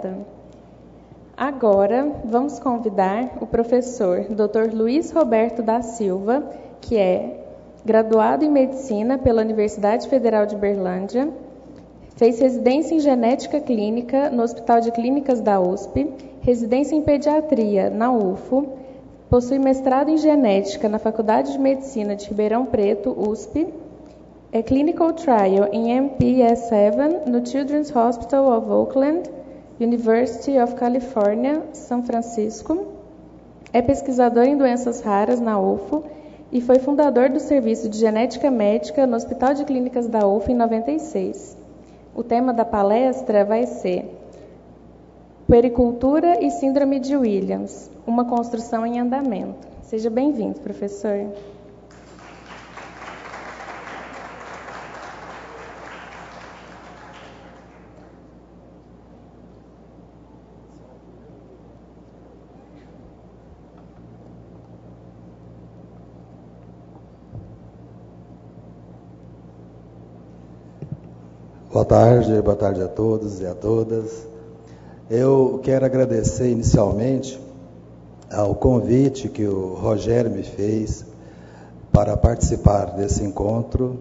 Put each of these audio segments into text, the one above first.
obrigada. Agora, vamos convidar o professor Dr. Luiz Roberto da Silva, que é graduado em Medicina pela Universidade Federal de Berlândia, fez residência em Genética Clínica no Hospital de Clínicas da USP, residência em Pediatria na UFO, possui mestrado em Genética na Faculdade de Medicina de Ribeirão Preto, USP, é Clinical Trial em MPS 7 no Children's Hospital of Oakland, University of California, São Francisco, é pesquisador em doenças raras na UFO e foi fundador do Serviço de Genética Médica no Hospital de Clínicas da UFO em 96. O tema da palestra vai ser Puericultura e Síndrome de Williams, uma construção em andamento. Seja bem-vindo, professor. Boa tarde a todos e a todas. Eu quero agradecer inicialmente ao convite que o Rogério me fez para participar desse encontro.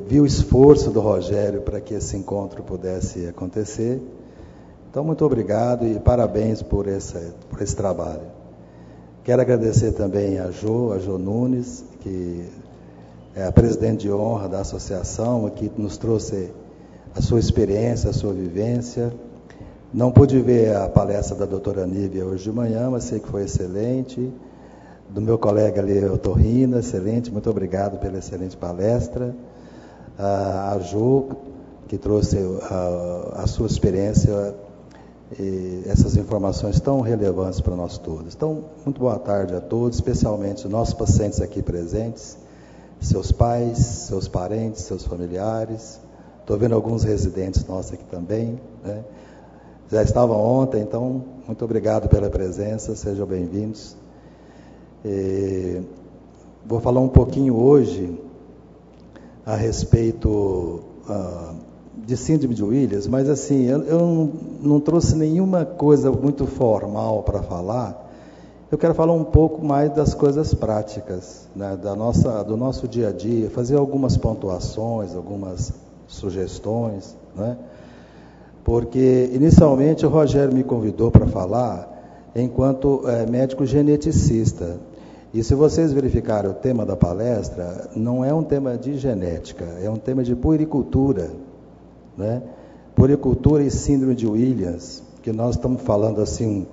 Vi o esforço do Rogério para que esse encontro pudesse acontecer. Então, muito obrigado e parabéns por esse trabalho. Quero agradecer também a Jo Nunes, que é a presidente de honra da associação, que nos trouxe a sua experiência, a sua vivência. Não pude ver a palestra da doutora Nívia hoje de manhã, mas sei que foi excelente. Do meu colega ali, o Torrino, excelente, muito obrigado pela excelente palestra. A Jo, que trouxe a sua experiência e essas informações tão relevantes para nós todos. Então, muito boa tarde a todos, especialmente os nossos pacientes aqui presentes, seus pais, seus parentes, seus familiares. Estou vendo alguns residentes nossos aqui também, né? Já estavam ontem, então, muito obrigado pela presença, sejam bem-vindos. Vou falar um pouquinho hoje a respeito de síndrome de Williams, mas assim, eu não trouxe nenhuma coisa muito formal para falar. Eu quero falar um pouco mais das coisas práticas, né, do nosso dia a dia, fazer algumas pontuações, algumas sugestões, né? Porque inicialmente o Rogério me convidou para falar enquanto médico geneticista. E se vocês verificarem o tema da palestra, não é um tema de genética, é um tema de puericultura, né? Puericultura e síndrome de Williams, que nós estamos falando assim,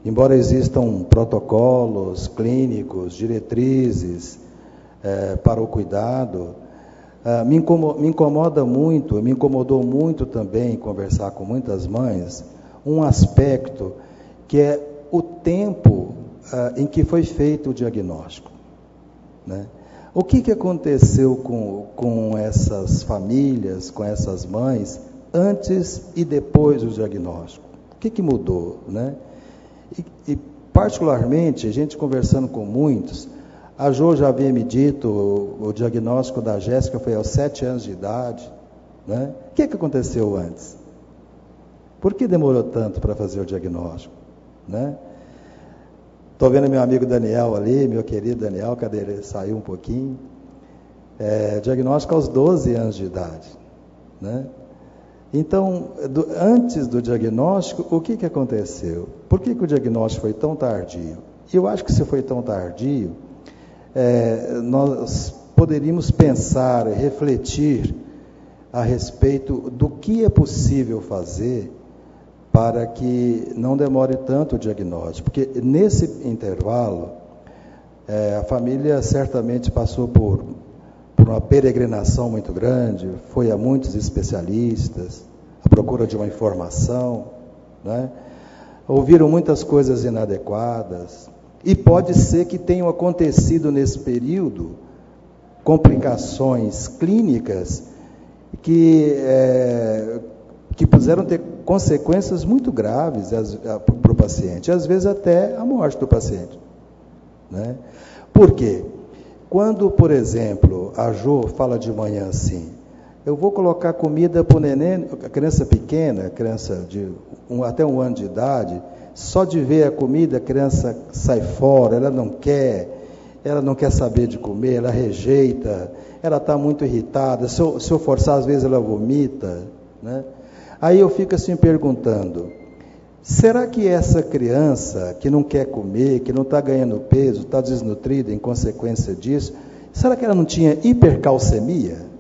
embora existam protocolos clínicos, diretrizes para o cuidado, me incomodou muito também conversar com muitas mães, um aspecto que é o tempo em que foi feito o diagnóstico, né? O que aconteceu com essas famílias, com essas mães, antes e depois do diagnóstico? O que mudou, né? E particularmente, a gente conversando com muitos, a Jo já havia me dito, o diagnóstico da Jéssica foi aos 7 anos de idade, né? O que aconteceu antes? Por que demorou tanto para fazer o diagnóstico, né? Estou vendo meu amigo Daniel ali, meu querido Daniel, cadê ele? Saiu um pouquinho. Diagnóstico aos 12 anos de idade, né? Então, antes do diagnóstico, o que aconteceu? Por que o diagnóstico foi tão tardio? Eu acho que se foi tão tardio, nós poderíamos pensar, refletir a respeito do que é possível fazer para que não demore tanto o diagnóstico. Porque nesse intervalo, a família certamente passou por uma peregrinação muito grande, foi a muitos especialistas, à procura de uma informação, né? Ouviram muitas coisas inadequadas, e pode ser que tenham acontecido nesse período complicações clínicas que puderam ter consequências muito graves para o paciente, às vezes até a morte do paciente, né? Por quê? Quando, por exemplo, a Jo fala de manhã assim, eu vou colocar comida para o neném, a criança pequena, criança de até 1 ano de idade, só de ver a comida, a criança sai fora, ela não quer saber de comer, ela rejeita, ela está muito irritada, se eu forçar, às vezes ela vomita, né? Aí eu fico assim perguntando, será que essa criança que não quer comer, que não está ganhando peso, está desnutrida em consequência disso, será que ela não tinha hipercalcemia?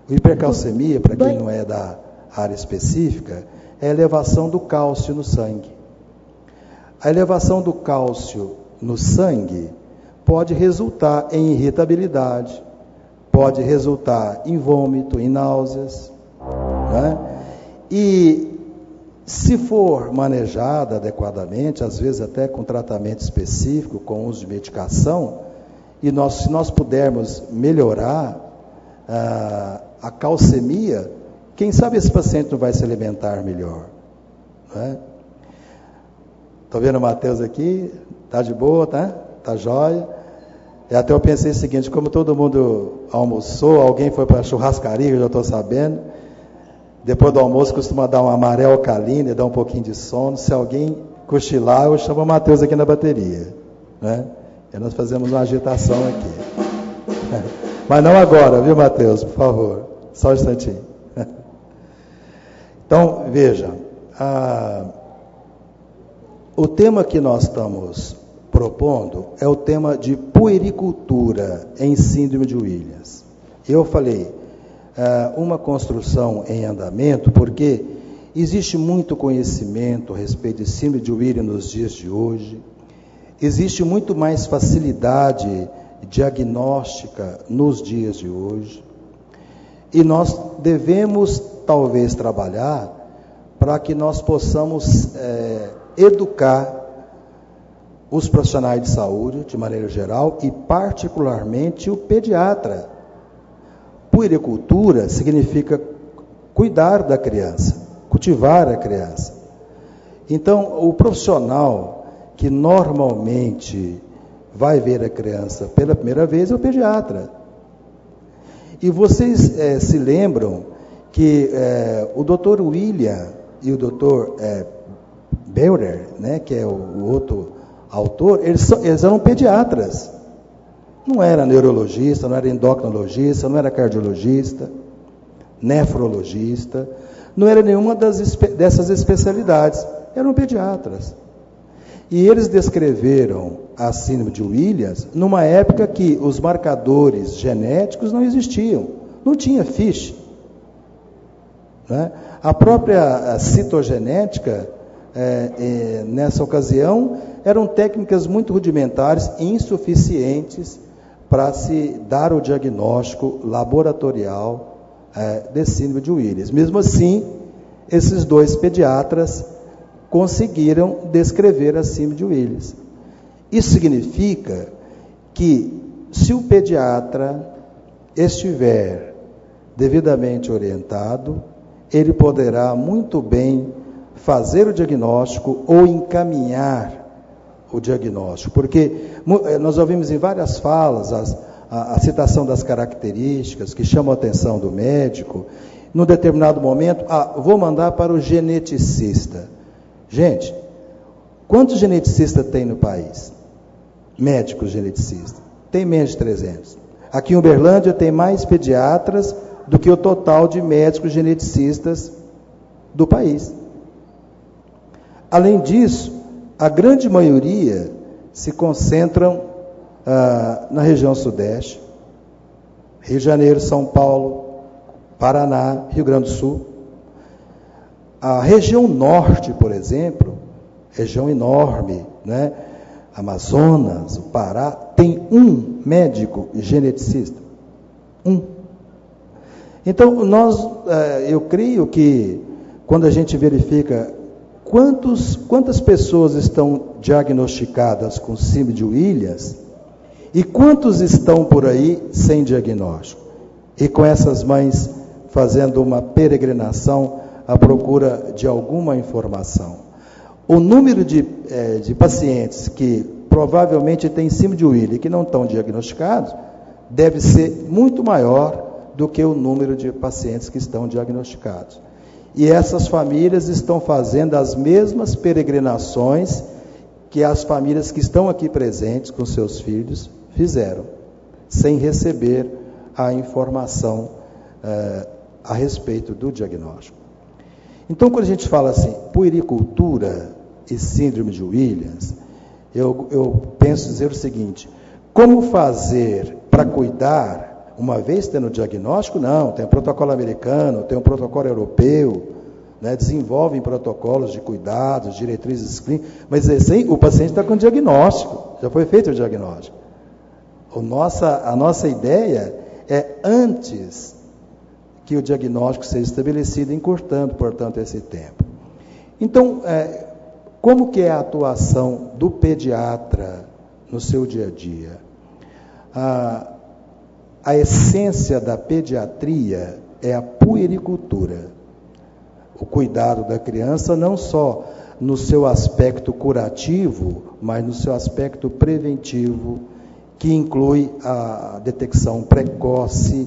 Hipercalcemia, para quem não é da área específica, é a elevação do cálcio no sangue. A elevação do cálcio no sangue pode resultar em irritabilidade, pode resultar em vômito, em náuseas, né? E se for manejada adequadamente, às vezes até com tratamento específico, com uso de medicação, e se nós pudermos melhorar a calcemia, quem sabe esse paciente não vai se alimentar melhor, né? Estou vendo o Matheus aqui, está de boa, tá? Está jóia. E até eu pensei o seguinte, como todo mundo almoçou, alguém foi para a churrascaria, eu já estou sabendo, depois do almoço costuma dar uma amarelo alcalina, dá um pouquinho de sono, se alguém cochilar, eu chamo o Matheus aqui na bateria, né? E nós fazemos uma agitação aqui. Mas não agora, viu, Matheus, por favor, só um instantinho. Então, veja, o tema que nós estamos propondo é o tema de puericultura em síndrome de Williams. Eu falei, uma construção em andamento, porque existe muito conhecimento a respeito de síndrome de Williams nos dias de hoje, existe muito mais facilidade diagnóstica nos dias de hoje, e nós devemos talvez trabalhar para que nós possamos educar os profissionais de saúde, de maneira geral, e particularmente o pediatra. Puericultura significa cuidar da criança, cultivar a criança. Então, o profissional que normalmente vai ver a criança pela primeira vez é o pediatra. E vocês se lembram que o Dr. William e o Dr. Beurer, né, que é o outro autor, eles eram pediatras. Não era neurologista, não era endocrinologista, não era cardiologista, nefrologista, não era nenhuma dessas especialidades, eram pediatras. E eles descreveram a síndrome de Williams numa época que os marcadores genéticos não existiam, não tinha FISH, né? A própria citogenética, nessa ocasião, eram técnicas muito rudimentares e insuficientes para se dar o diagnóstico laboratorial de síndrome de Williams. Mesmo assim, esses dois pediatras conseguiram descrever a síndrome de Williams. Isso significa que, se o pediatra estiver devidamente orientado, ele poderá muito bem fazer o diagnóstico ou encaminhar o diagnóstico, porque nós ouvimos em várias falas a citação das características que chamam a atenção do médico. Num determinado momento, vou mandar para o geneticista. Gente, quantos geneticistas tem no país? Médicos geneticistas. Tem menos de 300. Aqui em Uberlândia tem mais pediatras do que o total de médicos geneticistas do país. Além disso, a grande maioria se concentram na região sudeste, Rio de Janeiro, São Paulo, Paraná, Rio Grande do Sul. A região norte, por exemplo, região enorme, né? Amazonas, o Pará, tem um médico geneticista. Um. Então, eu creio que quando a gente verifica quantas pessoas estão diagnosticadas com síndrome de Williams e quantos estão por aí sem diagnóstico, e com essas mães fazendo uma peregrinação à procura de alguma informação. O número de pacientes que provavelmente têm síndrome de Williams e que não estão diagnosticados deve ser muito maior do que o número de pacientes que estão diagnosticados. E essas famílias estão fazendo as mesmas peregrinações que as famílias que estão aqui presentes com seus filhos fizeram, sem receber a informação a respeito do diagnóstico. Então, quando a gente fala assim, puericultura e síndrome de Williams, eu penso dizer o seguinte: como fazer para cuidar, uma vez tendo o diagnóstico? Não, tem um protocolo americano, tem um protocolo europeu, né, desenvolvem protocolos de cuidados, diretrizes clínicas, mas assim, o paciente está com diagnóstico, já foi feito o diagnóstico. A nossa ideia é antes que o diagnóstico seja estabelecido, encurtando, portanto, esse tempo. Então, como que é a atuação do pediatra no seu dia a dia? A essência da pediatria é a puericultura, o cuidado da criança não só no seu aspecto curativo, mas no seu aspecto preventivo, que inclui a detecção precoce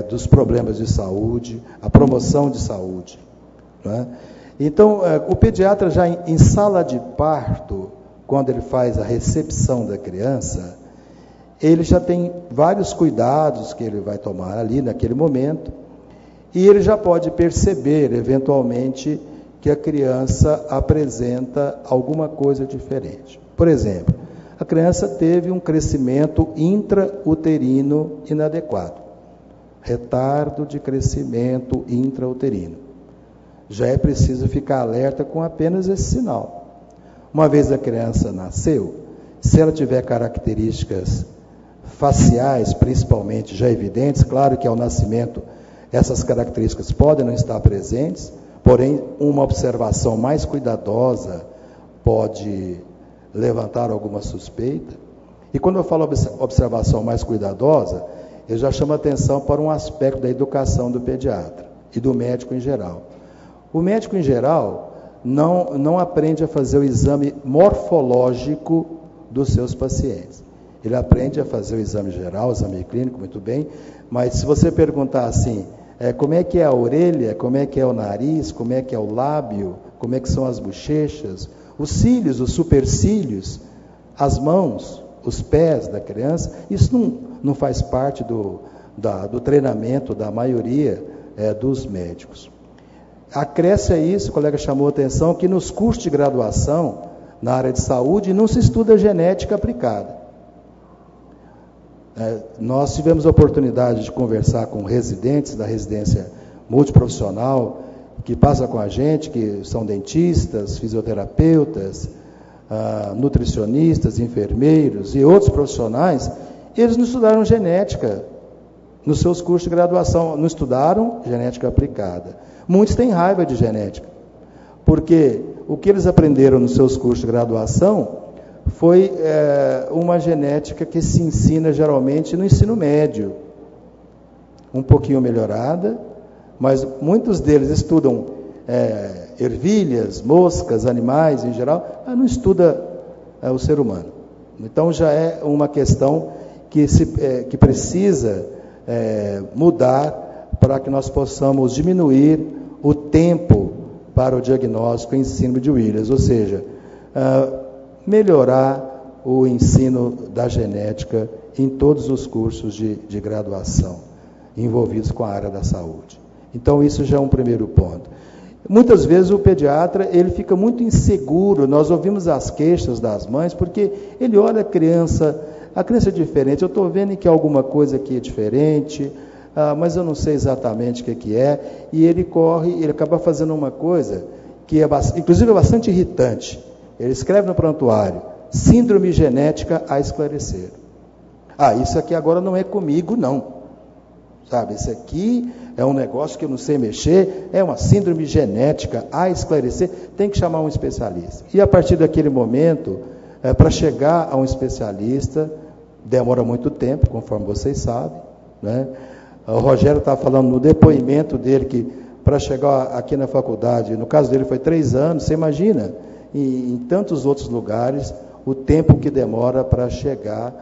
dos problemas de saúde, a promoção de saúde, né? Então, o pediatra já em sala de parto, quando ele faz a recepção da criança, ele já tem vários cuidados que ele vai tomar ali naquele momento, e ele já pode perceber, eventualmente, que a criança apresenta alguma coisa diferente. Por exemplo, a criança teve um crescimento intrauterino inadequado, retardo de crescimento intrauterino. Já é preciso ficar alerta com apenas esse sinal. Uma vez a criança nasceu, se ela tiver características faciais, principalmente, já evidentes, claro que ao nascimento essas características podem não estar presentes, porém uma observação mais cuidadosa pode levantar alguma suspeita. E quando eu falo observação mais cuidadosa, eu já chamo a atenção para um aspecto da educação do pediatra e do médico em geral. O médico, em geral, não aprende a fazer o exame morfológico dos seus pacientes. Ele aprende a fazer o exame geral, o exame clínico, muito bem, mas se você perguntar assim, como é que é a orelha, como é que é o nariz, como é que é o lábio, como é que são as bochechas, os cílios, os supercílios, as mãos, os pés da criança, isso não faz parte do treinamento da maioria dos médicos. Acresce a isso, o colega chamou a atenção, que nos cursos de graduação, na área de saúde, não se estuda genética aplicada. Nós tivemos a oportunidade de conversar com residentes da residência multiprofissional, que passa com a gente, que são dentistas, fisioterapeutas, nutricionistas, enfermeiros e outros profissionais. Eles não estudaram genética nos seus cursos de graduação, não estudaram genética aplicada. Muitos têm raiva de genética, porque o que eles aprenderam nos seus cursos de graduação foi uma genética que se ensina geralmente no ensino médio, um pouquinho melhorada, mas muitos deles estudam ervilhas, moscas, animais em geral, mas não estuda o ser humano. Então já é uma questão que precisa mudar para que nós possamos diminuir o tempo para o diagnóstico em síndrome de Williams, ou seja, melhorar o ensino da genética em todos os cursos de graduação envolvidos com a área da saúde. Então, isso já é um primeiro ponto. Muitas vezes o pediatra, ele fica muito inseguro, nós ouvimos as queixas das mães, porque ele olha a criança é diferente, eu estou vendo que alguma coisa aqui é diferente, mas eu não sei exatamente o que é, e ele acaba fazendo uma coisa que inclusive é bastante irritante. Ele escreve no prontuário, síndrome genética a esclarecer. Isso aqui agora não é comigo, não. Sabe, isso aqui é um negócio que eu não sei mexer, é uma síndrome genética a esclarecer, tem que chamar um especialista. E a partir daquele momento, para chegar a um especialista, demora muito tempo, conforme vocês sabem, né? O Rogério estava falando no depoimento dele que para chegar aqui na faculdade, no caso dele foi 3 anos, você imagina, em tantos outros lugares, o tempo que demora para chegar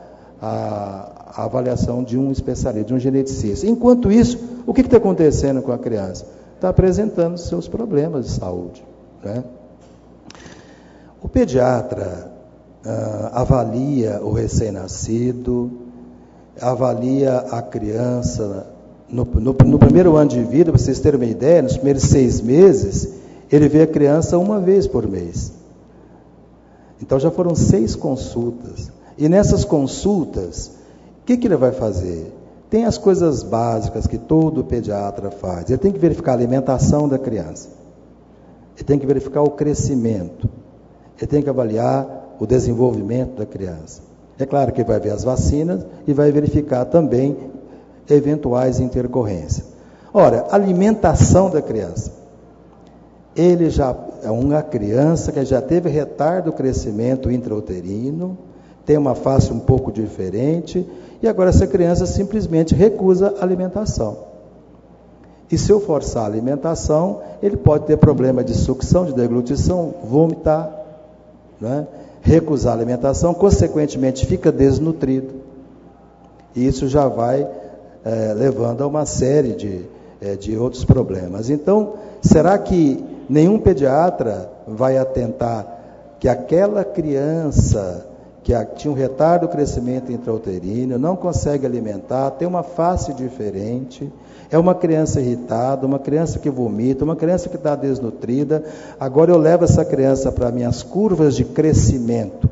a avaliação de um especialista, de um geneticista. Enquanto isso, o que está acontecendo com a criança? Está apresentando seus problemas de saúde, né? O pediatra avalia o recém-nascido, avalia a criança no primeiro ano de vida. Para vocês terem uma ideia, nos primeiros 6 meses, ele vê a criança uma vez por mês. Então já foram 6 consultas. E nessas consultas, o que ele vai fazer? Tem as coisas básicas que todo pediatra faz. Ele tem que verificar a alimentação da criança. Ele tem que verificar o crescimento. Ele tem que avaliar o desenvolvimento da criança. É claro que ele vai ver as vacinas e vai verificar também eventuais intercorrências. Ora, alimentação da criança. Ele já é uma criança que já teve retardo do crescimento intrauterino, tem uma face um pouco diferente, e agora essa criança simplesmente recusa a alimentação. E se eu forçar a alimentação, ele pode ter problema de sucção, de deglutição, vomitar, né? Recusar a alimentação, consequentemente fica desnutrido. E isso já vai levando a uma série de outros problemas. Então, será que nenhum pediatra vai atentar que aquela criança que tinha um retardo do crescimento intrauterino, não consegue alimentar, tem uma face diferente, é uma criança irritada, uma criança que vomita, uma criança que está desnutrida, agora eu levo essa criança para minhas curvas de crescimento,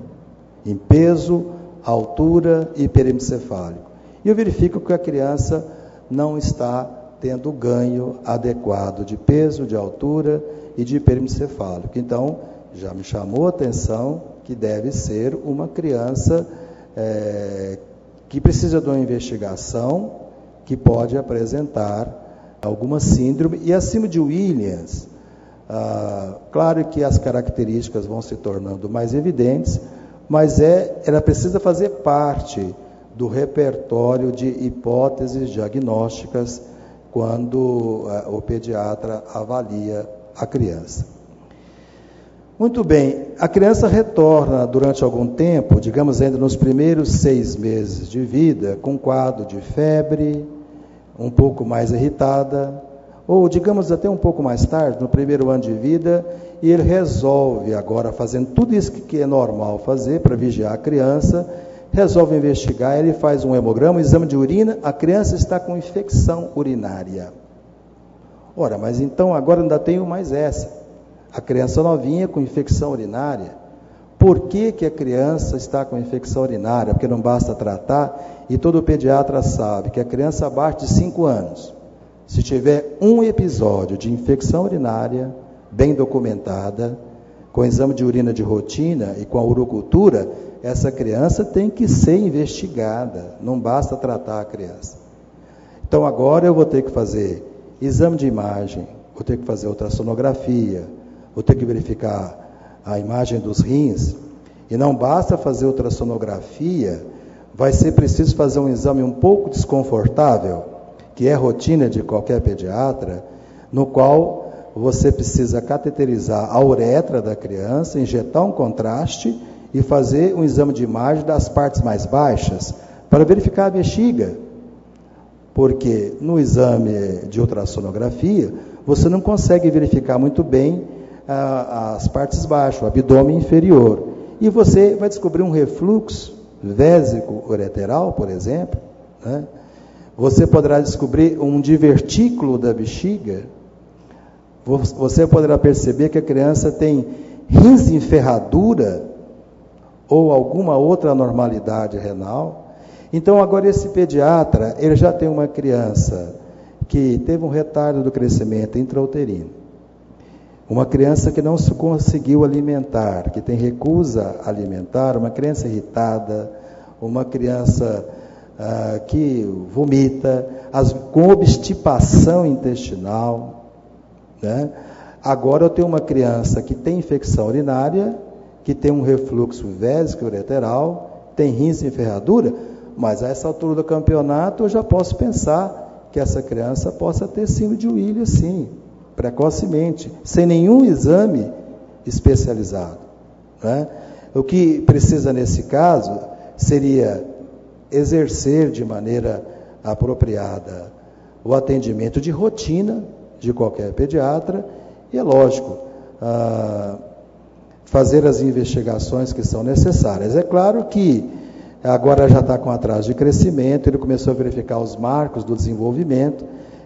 em peso, altura e perímetro cefálico. E eu verifico que a criança não está tendo ganho adequado de peso, de altura e de perímetro cefálico. Então, já me chamou a atenção que deve ser uma criança que precisa de uma investigação, que pode apresentar alguma síndrome. E acima de Williams, claro que as características vão se tornando mais evidentes, mas ela precisa fazer parte do repertório de hipóteses diagnósticas quando o pediatra avalia a criança. Muito bem, a criança retorna durante algum tempo, digamos ainda nos primeiros 6 meses de vida, com quadro de febre, um pouco mais irritada, ou digamos até um pouco mais tarde, no primeiro ano de vida, e ele resolve agora, fazendo tudo isso que é normal fazer para vigiar a criança, resolve investigar, ele faz um hemograma, um exame de urina, a criança está com infecção urinária. Ora, mas então agora ainda tenho mais essa. A criança novinha com infecção urinária. Por que a criança está com infecção urinária? Porque não basta tratar, e todo pediatra sabe que a criança abaixo de 5 anos, se tiver um episódio de infecção urinária bem documentada, com exame de urina de rotina e com a urocultura, essa criança tem que ser investigada, não basta tratar a criança. Então agora eu vou ter que fazer exame de imagem, vou ter que fazer ultrassonografia, vou ter que verificar a imagem dos rins, e não basta fazer ultrassonografia, vai ser preciso fazer um exame um pouco desconfortável, que é rotina de qualquer pediatra, no qual você precisa cateterizar a uretra da criança, injetar um contraste e fazer um exame de imagem das partes mais baixas, para verificar a bexiga, porque no exame de ultrassonografia, você não consegue verificar muito bem as partes baixas, o abdômen inferior, e você vai descobrir um refluxo vésico-ureteral, por exemplo, né? Você poderá descobrir um divertículo da bexiga, você poderá perceber que a criança tem rins em ferradura, ou alguma outra anormalidade renal. Então agora esse pediatra, ele já tem uma criança que teve um retardo do crescimento intrauterino, uma criança que não se conseguiu alimentar, que tem recusa alimentar, uma criança irritada, uma criança que vomita, com obstipação intestinal, né? Agora eu tenho uma criança que tem infecção urinária, que tem um refluxo vésico-ureteral, tem rins em ferradura, mas a essa altura do campeonato eu já posso pensar que essa criança possa ter síndrome de Williams, sim, precocemente, sem nenhum exame especializado, né? O que precisa nesse caso seria exercer de maneira apropriada o atendimento de rotina de qualquer pediatra e, é lógico, fazer as investigações que são necessárias. É claro que agora já está com atraso de crescimento, ele começou a verificar os marcos do desenvolvimento,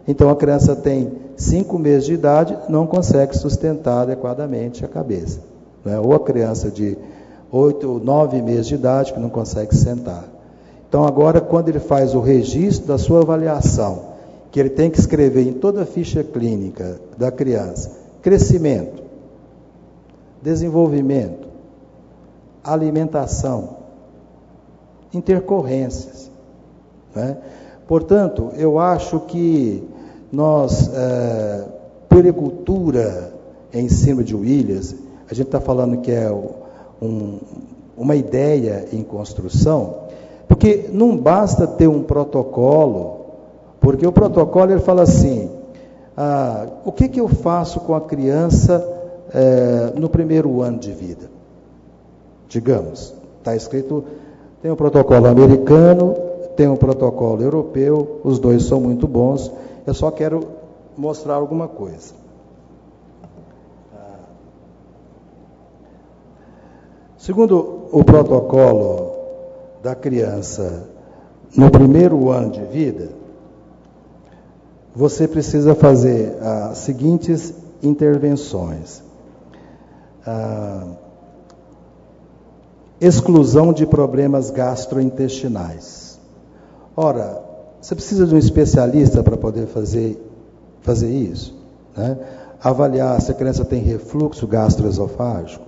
então a criança tem 5 meses de idade, não consegue sustentar adequadamente a cabeça, né? Ou a criança de 8 ou 9 meses de idade que não consegue sentar. Então agora, quando ele faz o registro da sua avaliação, que ele tem que escrever em toda a ficha clínica da criança, crescimento, desenvolvimento, alimentação, intercorrências, né? Portanto, eu acho que nós, puericultura em cima de Williams, a gente está falando que é uma ideia em construção, porque não basta ter um protocolo, porque o protocolo ele fala assim, o que eu faço com a criança no primeiro ano de vida? Digamos, está escrito, tem um protocolo americano, tem um protocolo europeu, os dois são muito bons, eu só quero mostrar alguma coisa. Segundo o protocolo da criança no primeiro ano de vida, você precisa fazer as seguintes intervenções. Exclusão de problemas gastrointestinais. Ora, você precisa de um especialista para poder fazer isso, né? Avaliar se a criança tem refluxo gastroesofágico.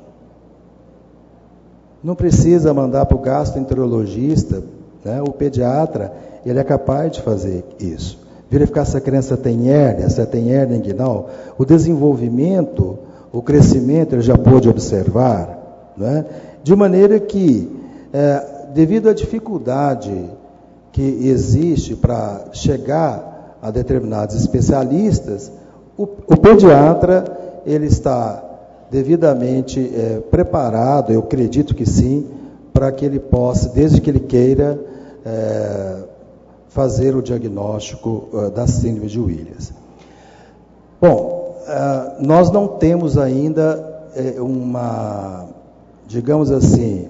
Não precisa mandar para o gastroenterologista, né? O pediatra, ele é capaz de fazer isso. Verificar se a criança tem hérnia, se ela tem hérnia inguinal. O desenvolvimento, o crescimento, ele já pôde observar, né? De maneira que, devido à dificuldade que existe para chegar a determinados especialistas, o pediatra, ele está devidamente preparado, eu acredito que sim, para que ele possa, desde que ele queira, fazer o diagnóstico da síndrome de Williams. Bom, nós não temos ainda digamos assim,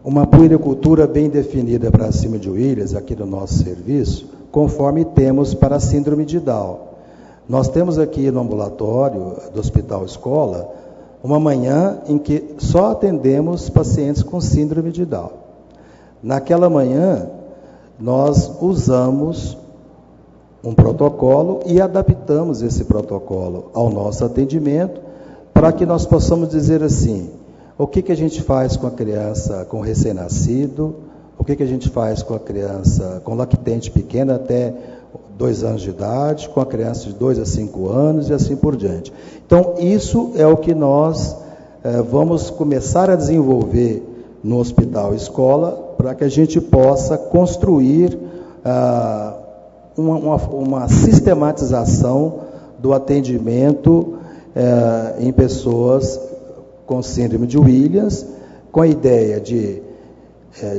uma puericultura bem definida para a síndrome de Williams aqui no nosso serviço, conforme temos para a síndrome de Down. Nós temos aqui no ambulatório do Hospital Escola uma manhã em que só atendemos pacientes com síndrome de Down. Naquela manhã, nós usamos um protocolo e adaptamos esse protocolo ao nosso atendimento para que nós possamos dizer assim, o que a gente faz com a criança com recém-nascido, o que a gente faz com a criança com lactente pequena até 2 anos de idade, com a criança de 2 a 5 anos e assim por diante. Então, isso é o que nós vamos começar a desenvolver no Hospital Escola, para que a gente possa construir uma sistematização do atendimento em pessoas com síndrome de Williams, com a ideia de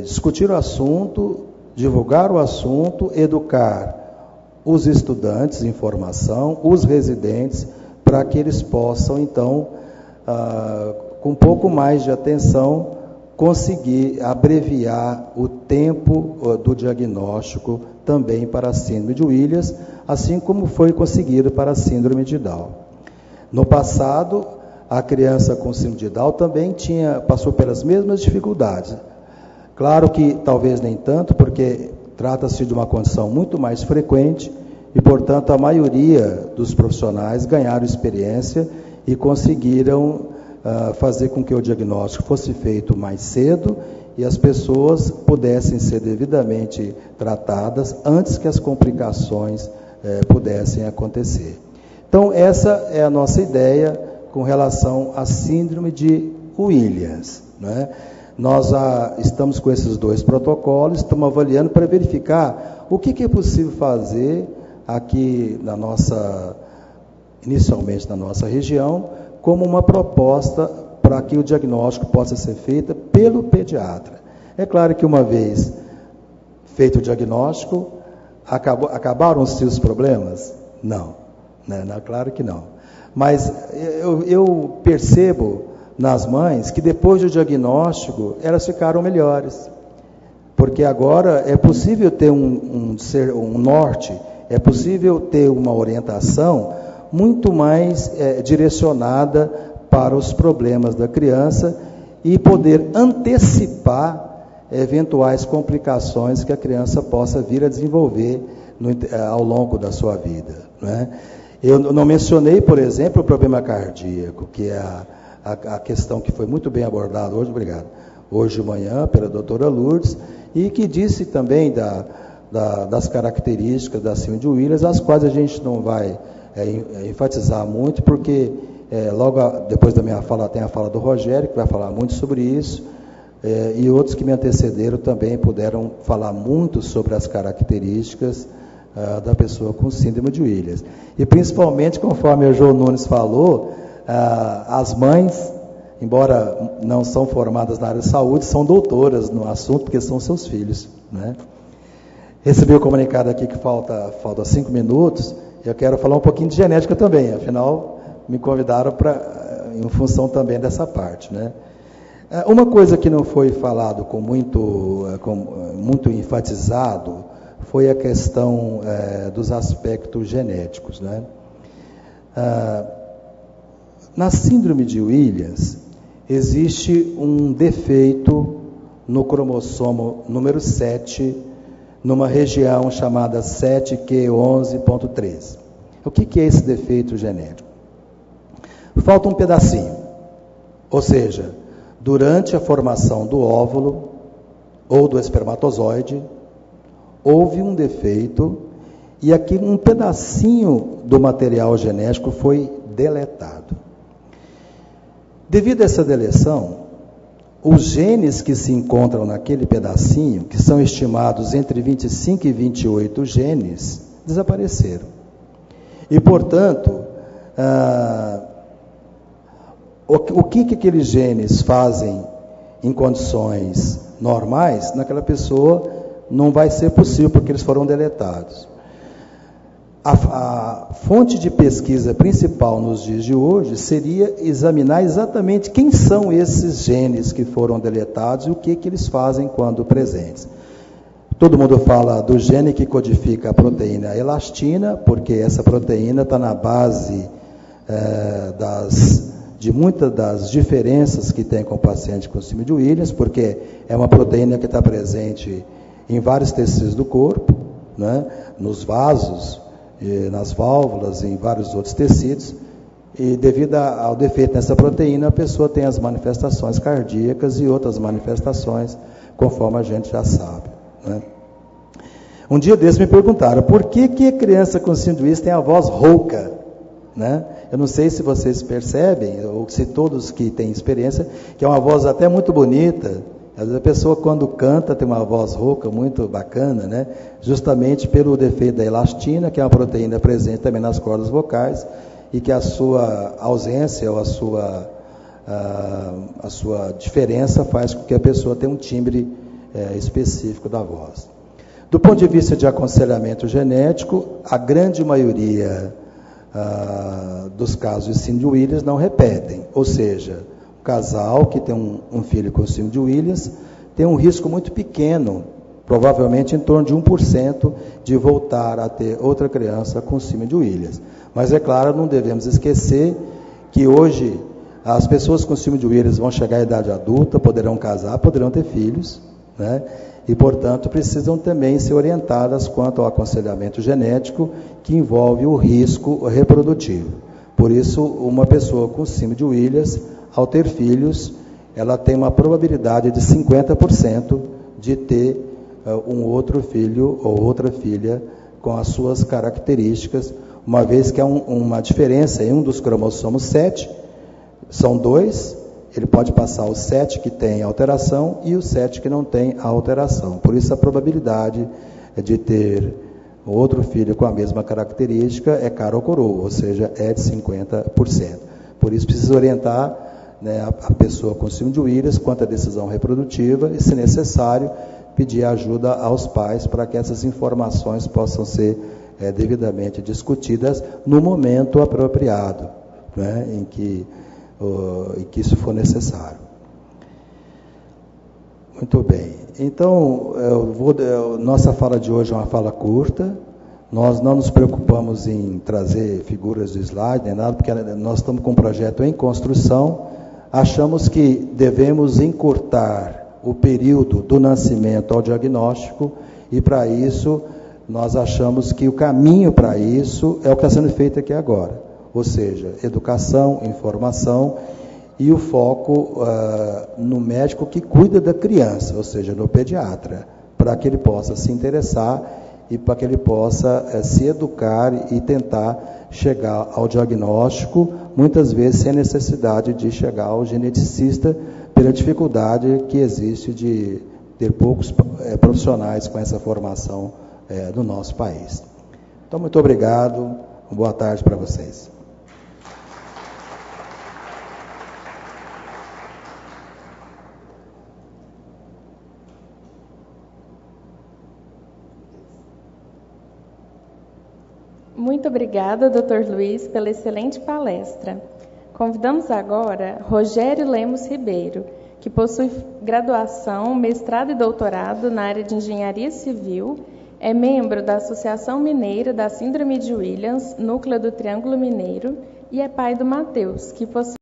discutir o assunto, divulgar o assunto, educar os estudantes em formação, os residentes, para que eles possam, então, com um pouco mais de atenção, conseguir abreviar o tempo do diagnóstico também para a síndrome de Williams, assim como foi conseguido para a síndrome de Down. No passado, a criança com síndrome de Down também passou pelas mesmas dificuldades. Claro que talvez nem tanto, porque trata-se de uma condição muito mais frequente e, portanto, a maioria dos profissionais ganharam experiência e conseguiram fazer com que o diagnóstico fosse feito mais cedo e as pessoas pudessem ser devidamente tratadas antes que as complicações pudessem acontecer. Então, essa é a nossa ideia com relação à síndrome de Williams, né? Nós estamos com esses 2 protocolos, estamos avaliando para verificar o que é possível fazer aqui inicialmente na nossa região, como uma proposta para que o diagnóstico possa ser feito pelo pediatra. É claro que uma vez feito o diagnóstico, acabaram-se os problemas? Não, né? Claro que não. Mas eu percebo nas mães que depois do diagnóstico elas ficaram melhores, porque agora é possível ter um norte, é possível ter uma orientação muito mais direcionada para os problemas da criança e poder antecipar eventuais complicações que a criança possa vir a desenvolver ao longo da sua vida, né? Eu não mencionei, por exemplo, o problema cardíaco, que é a questão que foi muito bem abordada hoje de manhã pela doutora Lourdes, e que disse também das características da síndrome de Williams, as quais a gente não vai enfatizar muito, porque logo depois da minha fala tem a fala do Rogério, que vai falar muito sobre isso, e outros que me antecederam também puderam falar muito sobre as características da pessoa com síndrome de Williams. E principalmente, conforme o João Nunes falou, as mães, embora não são formadas na área de saúde, são doutoras no assunto, porque são seus filhos, né? Recebi o comunicado aqui que falta 5 minutos, e eu quero falar um pouquinho de genética também, afinal, me convidaram em função também dessa parte, né? Uma coisa que não foi falado muito enfatizado foi a questão dos aspectos genéticos, né? Na síndrome de Williams, existe um defeito no cromossomo número 7, numa região chamada 7q11.13. O que é esse defeito genético? Falta um pedacinho, ou seja, durante a formação do óvulo ou do espermatozoide, houve um defeito e aqui um pedacinho do material genético foi deletado. Devido a essa deleção, os genes que se encontram naquele pedacinho, que são estimados entre 25 e 28 genes, desapareceram. E, portanto, o que aqueles genes fazem em condições normais, naquela pessoa não vai ser possível, porque eles foram deletados. A fonte de pesquisa principal nos dias de hoje seria examinar exatamente quem são esses genes que foram deletados e o que eles fazem quando presentes. Todo mundo fala do gene que codifica a proteína elastina, porque essa proteína está na base de muitas das diferenças que tem com o paciente com síndrome de Williams, porque é uma proteína que está presente em vários tecidos do corpo, né, nos vasos, nas válvulas e em vários outros tecidos, e devido ao defeito nessa proteína, a pessoa tem as manifestações cardíacas e outras manifestações, conforme a gente já sabe, né? Um dia desses me perguntaram, por que a criança com síndrome de Williams tem a voz rouca, né? Eu não sei se vocês percebem, ou se todos que têm experiência, que é uma voz até muito bonita. Às vezes a pessoa, quando canta, tem uma voz rouca muito bacana, né? Justamente pelo defeito da elastina, que é uma proteína presente também nas cordas vocais, e que a sua ausência ou a sua diferença faz com que a pessoa tenha um timbre específico da voz. Do ponto de vista de aconselhamento genético, a grande maioria dos casos de síndrome de Williams não repetem, ou seja, casal que tem um filho com síndrome de Williams tem um risco muito pequeno, provavelmente em torno de 1%, de voltar a ter outra criança com síndrome de Williams. Mas é claro, não devemos esquecer que hoje as pessoas com síndrome de Williams vão chegar à idade adulta, poderão casar, poderão ter filhos, né? E, portanto, precisam também ser orientadas quanto ao aconselhamento genético, que envolve o risco reprodutivo. Por isso, uma pessoa com síndrome de Williams, ao ter filhos, ela tem uma probabilidade de 50% de ter um outro filho ou outra filha com as suas características, uma vez que há uma diferença em um dos cromossomos 7, são 2, ele pode passar o 7 que tem alteração e o 7 que não tem alteração. Por isso a probabilidade de ter outro filho com a mesma característica é cara ou coroa, ou seja, é de 50%. Por isso precisa orientar, né, a pessoa com síndrome de Williams quanto à decisão reprodutiva e, se necessário, pedir ajuda aos pais para que essas informações possam ser devidamente discutidas no momento apropriado, né, em que isso for necessário. Muito bem. Então, nossa fala de hoje é uma fala curta. Nós não nos preocupamos em trazer figuras do slide, nem nada, porque nós estamos com um projeto em construção. Achamos que devemos encurtar o período do nascimento ao diagnóstico, e para isso nós achamos que o caminho para isso é o que está sendo feito aqui agora, ou seja, educação, informação e o foco no médico que cuida da criança, ou seja, no pediatra, para que ele possa se interessar e para que ele possa se educar e tentar chegar ao diagnóstico, muitas vezes sem necessidade de chegar ao geneticista, pela dificuldade que existe de ter poucos profissionais com essa formação no nosso país. Então, muito obrigado, boa tarde para vocês. Muito obrigada, Dr. Luiz, pela excelente palestra. Convidamos agora Rogério Lemos Ribeiro, que possui graduação, mestrado e doutorado na área de Engenharia Civil, é membro da Associação Mineira da Síndrome de Williams, Núcleo do Triângulo Mineiro, e é pai do Matheus, que possui